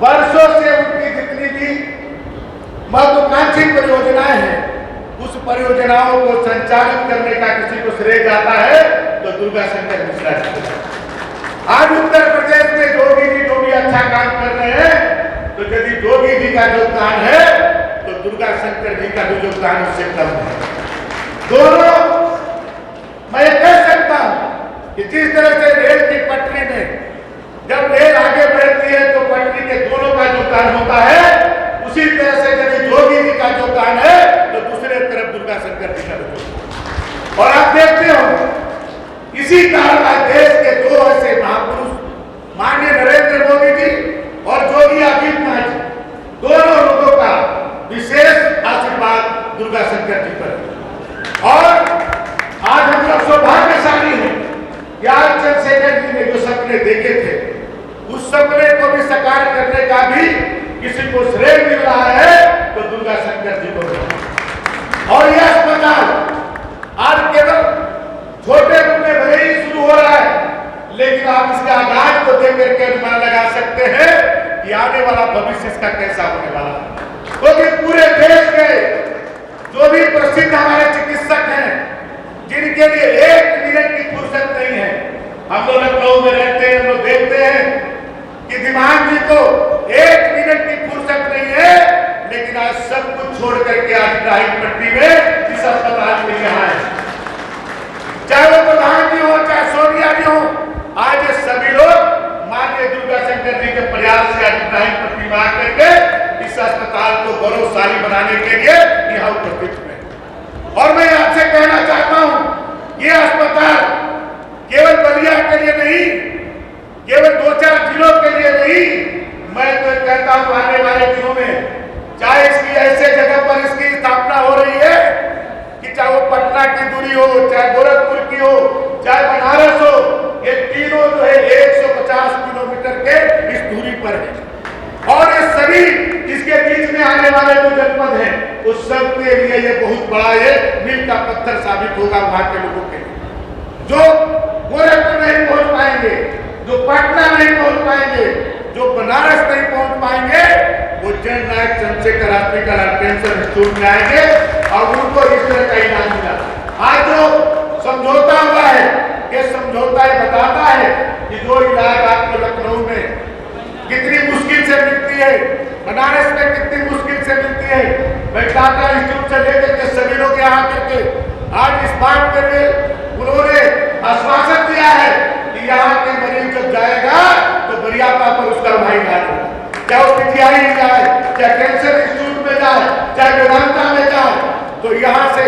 वर्षों से उनकी जितनी भी महत्वाकांक्षी परियोजनाएं हैं, उस परियोजनाओं को संचालित करने का किसी को श्रेय जाता है तो दुर्गा शंकर मिश्रा जी को। आज उत्तर प्रदेश में जोगी जी जो भी अच्छा काम कर रहे हैं, तो यदि जोगी जी का योगदान है तो दुर्गा शंकर जी का भी योगदान उससे कम है। दोनों मैं कह सकता हूं कि जिस तरह से रेल की पटरी में जब रेल आगे बढ़ती है तो पटरी के दोनों का योगदान होता है, उसी तरह से यदि जोगी जी का योगदान है तो दूसरे तरफ दुर्गा शंकर जी का योगदान। और आप देखते हो इसी कारण आज देश के दो ऐसे महापुरुष माननीय नरेंद्र मोदी जी और योगी आदित्यनाथ जी, दोनों लोगों का विशेष आशीर्वाद दुर्गा शंकर जी पर। और आज हम लोग सौभाग्यशाली हैं कि आज चंद्रशेखर जी ने जो सपने देखे थे, उस सपने को भी साकार करने का भी किसी को श्रेय मिल रहा है तो दुर्गा शंकर जी को। और यह अस्पताल आज केवल छोटे रूप में भले ही शुरू हो रहा है, लेकिन आप इसके आगाज को देख करके अनुमान लगा सकते हैं कि आने वाला भविष्य इसका कैसा होने वाला है। क्योंकि पूरे देश के जो भी प्रसिद्ध हमारे चिकित्सक हैं, जिनके लिए एक मिनट की फुर्सत नहीं है, हम लोग लखनऊ में रहते हैं, हम लोग देखते हैं कि दिमाग जी को एक मिनट की फुर्सत नहीं है, लेकिन आज सब कुछ छोड़ करके आज इब्राहिम पट्टी में इस अस्पताल में यहाँ है। चाहे वो प्रधान जी हो, चाहे सोनिया जी हो, आज ये सभी लोग माननीय दुर्गा शंकर जी के प्रयास से आज इब्राहिम पट्टी में आकर के इस अस्पताल को गौरवशाली बनाने के लिए यहाँ उपस्थित हुए। और मैं आपसे कहना चाहता हूँ, ये अस्पताल केवल बलिया के लिए नहीं, केवल 2-4 जिलों के लिए नहीं, मैं तो कहता हूँ आने वाले दिनों में चाहे इसकी ऐसे जगह पर इसकी स्थापना हो रही है कि चाहे वो पटना की दूरी हो, चाहे गोरखपुर की हो, चाहे बनारस हो, ये तीनों जो है 150 किलोमीटर के इस दूरी पर है। और ये सभी इसके बीच में आने वाले जो जनपद हैं, उस सब के लिए ये बहुत बड़ा ये मील का पत्थर साबित होगा वहां के लोगों के लिए, जो गोरखपुर नहीं पहुंच पाएंगे, जो पटना नहीं पहुंच पाएंगे, जो बनारस नहीं पहुंच पाएंगे, वो Jannayak Chandrashekhar hospital and cancer institute में आएंगे और उनको इस तरह का इलाज मिला। आज जो समझौता हुआ है, ये समझौता बताता है कि जो इलाज आपको लखनऊ में कितनी मुश्किल से मिलती है, बनारस में कितनी मुश्किल से मिलती है, मैं टाटा इंस्टीट्यूट से लेकर के सभी लोग यहाँ करके आज इस बात के लिए उन्होंने आश्वासन दिया है कि यहाँ के मरीज जब जाएगा तो बरियापा पर उसका भाई इलाज होगा, चाहे वो पीजीआई में जाए, चाहे कैंसर इंस्टीट्यूट में जाए, चाहे वेदांता में जाए, तो यहाँ से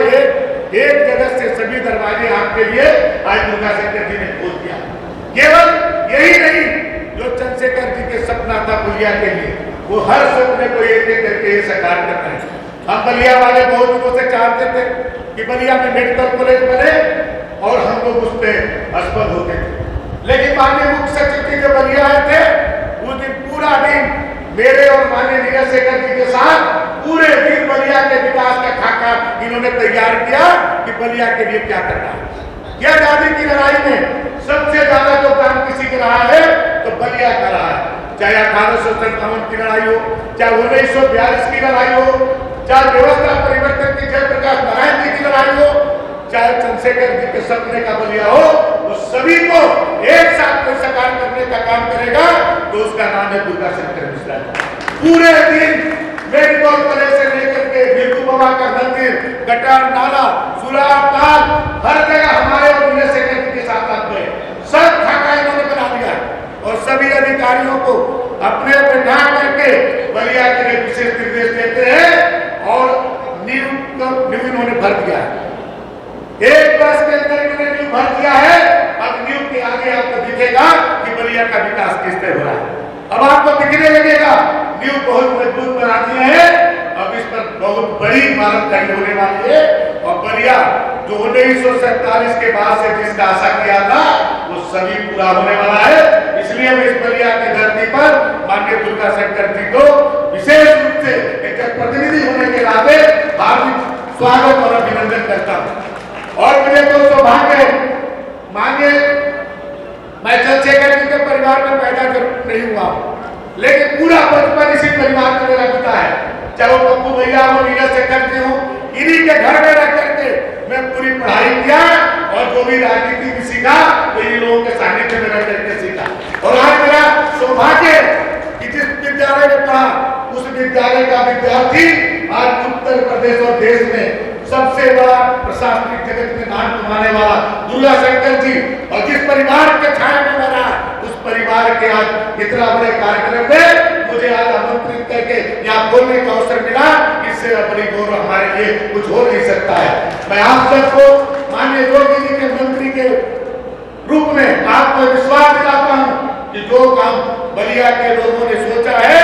एक जगह से सभी दरवाजे आपके लिए आज दुर्गा शंकर जी ने खोल दिया। केवल यही नहीं, जो चंद्रशेखर जी के सपना था बलिया के लिए, वो हर सपने को एक एक करके साकार करना है। हम बलिया वाले बहुत दिनों से चाहते थे कि बलिया में मेडिकल कॉलेज बने और हम लोग उस पर असफल होते थे, लेकिन माननीय मुख्य सचिव जी जो बलिया आए थे, उस दिन पूरा दिन मेरे और माननीय नीरज शेखर जी के साथ पूरे दिन बलिया के विकास का खाका इन्होंने तैयार किया कि बलिया के लिए क्या करना है। यह आजादी की लड़ाई में सबसे ज्यादा योगदान किसी का रहा है तो बलिया का रहा है, चाहे 1857 की लड़ाई हो, चाहे 1942 की लड़ाई हो, चाहे व्यवस्था परिवर्तन की जयप्रकाश नारायण जी की लड़ाई हो, चाहे चंद्रशेखर जी के सपने का बलिया हो, वो सभी को एक साथ कोई साकार करने का काम करेगा तो उसका नाम है दुर्गा शंकर मिश्रा। पूरे दिन मेडिकल कॉलेज से लेकर के बिरजू बाबा का मंदिर, गटार नाला, सुरार ताल, हर जगह हमारे और नीरज शेखर जी के साथ आप गए, सब खाका इन्होंने बना दिया और सभी अधिकारियों को अपने बैठा करके बलिया के लिए विशेष निर्देश देते हैं और नींव इन्होंने भर दिया है। 1 वर्ष के अंदर इन्होंने नींव भर दिया है। अब नींव के आगे आपको दिखेगा कि बलिया का विकास किस तरह हो रहा है। अब आपको दिखने लगेगा नींव बहुत मजबूत बना दी है, अब इस पर बहुत बड़ी इमारत खड़ी होने वाली है और बलिया जो 1947 के बाद से जिसका आशा किया था वो सभी पूरा होने वाला है। इसलिए मैं इस बलिया की धरती पर माननीय दुर्गा शंकर जी को विशेष रूप से एक प्रतिनिधि होने के नाते हार्दिक स्वागत और अभिनंदन करता हूँ। और मुझे तो सौभाग्य है, मानिए मैं चंद्रशेखर जी के परिवार में पैदा जरूर नहीं हुआ, लेकिन पूरा परिवार में मेरा पिता है, चाहे वो पप्पू भैया हो, नीरज चक्रवर्ती हो, इन्हीं के घर में रह करके मैं पूरी पढ़ाई किया और जो भी राजनीति भी सीखा तो इन लोगों के सानिध्य में रह करके सीखा। और आज मेरा सौभाग्य कि जिस विद्यालय में पढ़ा उस विद्यालय का विद्यार्थी आज उत्तर प्रदेश और देश में सबसे बड़ा प्रशासनिक जगत में नाम कमाने वाला दुर्गा शंकर जी, और जिस परिवार के छाया में बना उस परिवार के आज इतना बड़े कार्यक्रम में मुझे आज आमंत्रित करके यहाँ बोलने का अवसर मिला, इससे बड़ी गौरव हमारे लिए कुछ हो नहीं सकता है। मैं आप सबको माननीय योगी जी के मंत्री के रूप में आपको विश्वास दिलाता हूँ कि जो काम बलिया के लोगों ने सोचा है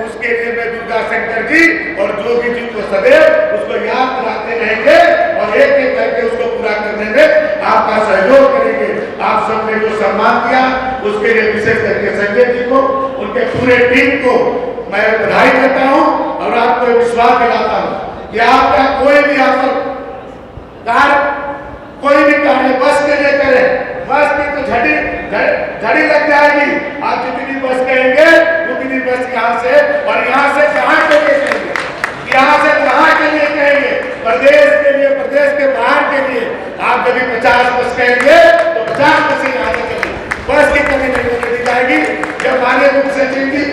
उसके लिए मैं दुर्गा शंकर जी और योगी जी को सदैव उसको याद दिलाते रहेंगे और एक एक करके उसको पूरा करने में आपका सहयोग करेंगे। आप सबने जो सम्मान दिया उसके लिए विशेष करके संजय जी को, उनके पूरे टीम को मैं बधाई देता हूं और आपको विश्वास दिलाता हूं कि आपका कोई भी कोई भी कार्य बस के लिए करें, बस की तो झड़ी लग जाएगी। आप जितनी बस कहेंगे उतनी बस यहाँ से और यहाँ से जहाँ के लिए कहेंगे, यहाँ से जहाँ के लिए कहेंगे, प्रदेश के लिए, प्रदेश के बाहर के लिए आप यदि 50 बस कहेंगे तो 50 बसें यहाँ से चलेंगी, बस की कमी नहीं होने दी जाएगी। जब माननीय मुख्य सचिव जी,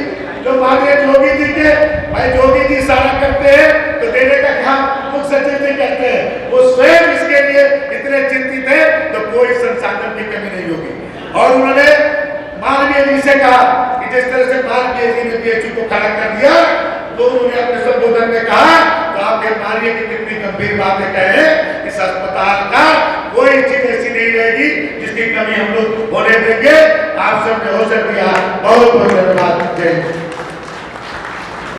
जो माननीय योगी जी के भाई योगी जी इशारा करते हैं तो देने का काम मुख्य सचिव जी कहते हैं, वो स्वयं इसके लिए इतने चिंतित है तो कोई संसाधन की कमी नहीं होगी। और उन्होंने माननीय जी से कहा कि जिस तरह से माननीय जी ने पीएचयू को खड़ा कर दिया तो उन्होंने अपने संबोधन में कहा तो आपके माननीय की कितनी गंभीर बातें कहे, इस अस्पताल का कोई चीज ऐसी नहीं रहेगी जिसकी कमी हम लोग होने देंगे। आप सबने अवसर दिया, बहुत बहुत धन्यवाद। जय हिंद।